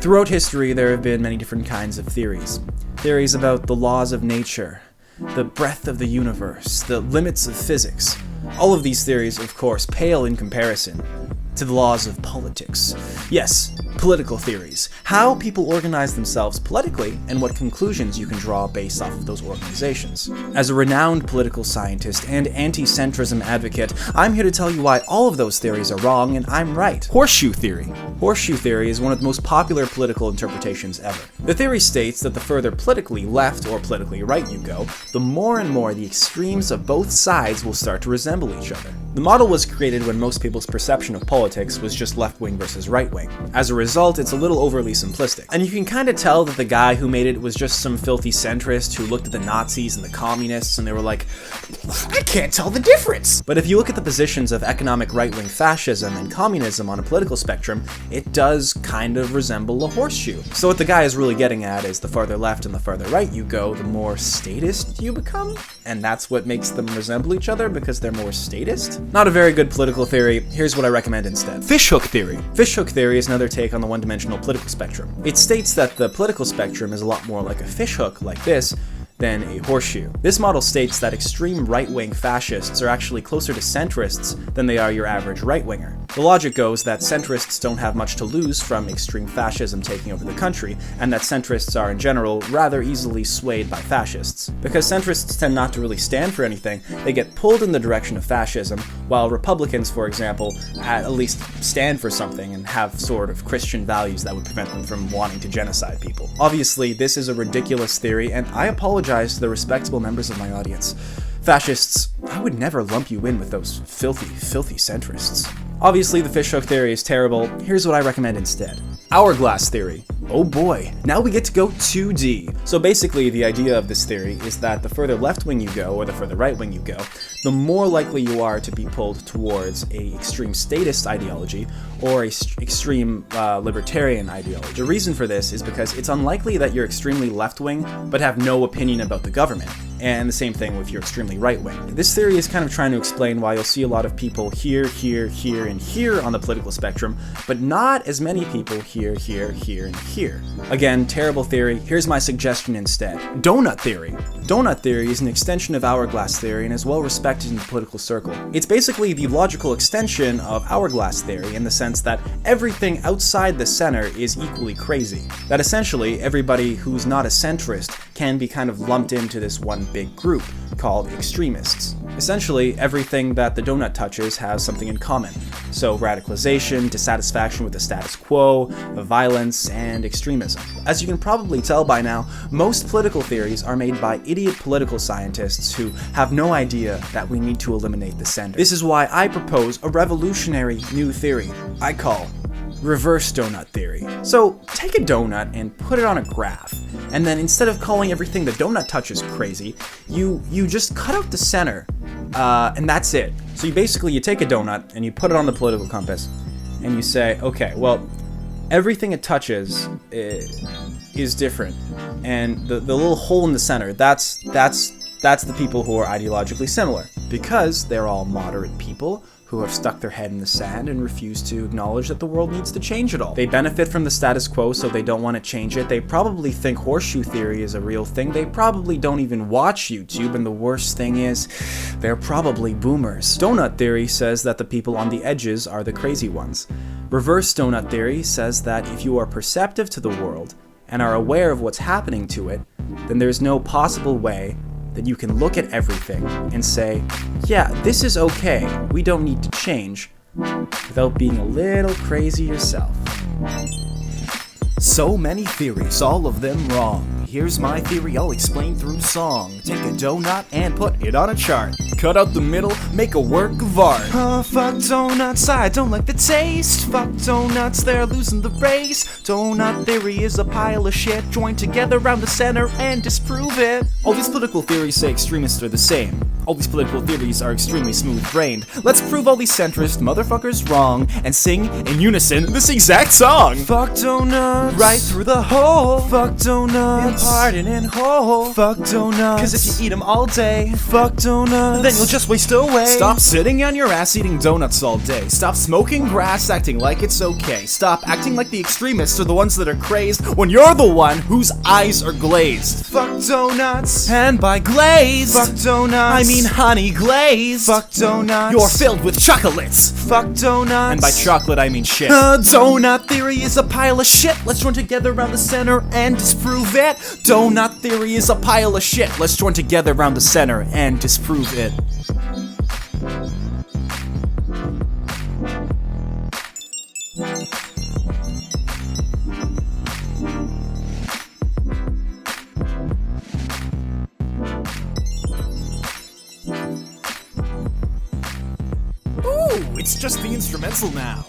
Throughout history, there have been many different kinds of theories. Theories about the laws of nature, the breadth of the universe, the limits of physics. All of these theories, of course, pale in comparison to the laws of politics. Yes, political theories. How people organize themselves politically and what conclusions you can draw based off of those organizations. As a renowned political scientist and anti-centrism advocate, I'm here to tell you why all of those theories are wrong and I'm right. Horseshoe Theory. Horseshoe Theory is one of the most popular political interpretations ever. The theory states that the further politically left or politically right you go, the more and more the extremes of both sides will start to resemble each other. The model was created when most people's perception of politics was just left-wing versus right-wing. As a result, it's a little overly simplistic. And you can kind of tell that the guy who made it was just some filthy centrist who looked at the Nazis and the communists and they were like, I can't tell the difference! But if you look at the positions of economic right-wing fascism and communism on a political spectrum, it does kind of resemble a horseshoe. So what the guy is really getting at is the farther left and the farther right you go, the more statist you become? And that's what makes them resemble each other because they're more statist? Not a very good political theory. Here's what I recommend instead. Fishhook Theory. Fishhook Theory is another take on the one-dimensional political spectrum. It states that the political spectrum is a lot more like a fishhook like this than a horseshoe. This model states that extreme right-wing fascists are actually closer to centrists than they are your average right-winger. The logic goes that centrists don't have much to lose from extreme fascism taking over the country, and that centrists are in general rather easily swayed by fascists. Because centrists tend not to really stand for anything, they get pulled in the direction of fascism, while Republicans, for example, at least stand for something and have sort of Christian values that would prevent them from wanting to genocide people. Obviously, this is a ridiculous theory, and I apologize to the respectable members of my audience. Fascists, I would never lump you in with those filthy, filthy centrists. Obviously, the fishhook theory is terrible. Here's what I recommend instead. Hourglass Theory. Oh boy, now we get to go 2D. So basically, the idea of this theory is that the further left wing you go, or the further right wing you go, the more likely you are to be pulled towards a extreme statist ideology or a extreme libertarian ideology. The reason for this is because it's unlikely that you're extremely left wing but have no opinion about the government. And the same thing with your extremely right-wing. This theory is kind of trying to explain why you'll see a lot of people here, here, here, and here on the political spectrum, but not as many people here, here, here, and here. Again, terrible theory. Here's my suggestion instead. Doughnut Theory. Doughnut Theory is an extension of Hourglass Theory and is well respected in the political circle. It's basically the logical extension of Hourglass Theory in the sense that everything outside the center is equally crazy. That essentially, everybody who's not a centrist can be kind of lumped into this one big group called extremists. Essentially, everything that the donut touches has something in common. So radicalization, dissatisfaction with the status quo, violence, and extremism. As you can probably tell by now, most political theories are made by idiot political scientists who have no idea that we need to eliminate the center. This is why I propose a revolutionary new theory I call reverse donut theory. So take a donut and put it on a graph, and then instead of calling everything the donut touches crazy, you just cut out the center, and that's it. So you take a donut and you put it on the political compass, and you say, okay, well, everything it touches is different, and the little hole in the center, that's the people who are ideologically similar, because they're all moderate people who have stuck their head in the sand and refuse to acknowledge that the world needs to change at all. They benefit from the status quo, so they don't want to change it. They probably think horseshoe theory is a real thing. They probably don't even watch YouTube, and the worst thing is, they're probably boomers. Doughnut theory says that the people on the edges are the crazy ones. Reverse doughnut theory says that if you are perceptive to the world and are aware of what's happening to it, then there's no possible way that you can look at everything and say, yeah, this is okay, we don't need to change, without being a little crazy yourself. So many theories, all of them wrong. Here's my theory I'll explain through song. Take a donut and put it on a chart. Cut out the middle, make a work of art. Oh, fuck donuts, I don't like the taste. Fuck donuts, they're losing the race. Donut theory is a pile of shit. Join together around the center and disprove it. All these political theories say extremists are the same. All these political theories are extremely smooth-brained. Let's prove all these centrist motherfuckers wrong and sing in unison this exact song. Fuck donuts, right through the hole. Fuck donuts, in part and in whole. Fuck donuts, cause if you eat them all day, fuck donuts, then you'll just waste away. Stop sitting on your ass eating donuts all day. Stop smoking grass acting like it's okay. Stop acting like the extremists are the ones that are crazed when you're the one whose eyes are glazed. Fuck donuts, and by glaze, fuck donuts, I mean honey glaze. Fuck donuts, you're filled with chocolates. Fuck donuts, and by chocolate I mean shit. Donut theory is a pile of shit. Let's join together around the center and disprove it. Donut theory is a pile of shit. Let's join together around the center and disprove it. Ooh, it's just the instrumental now.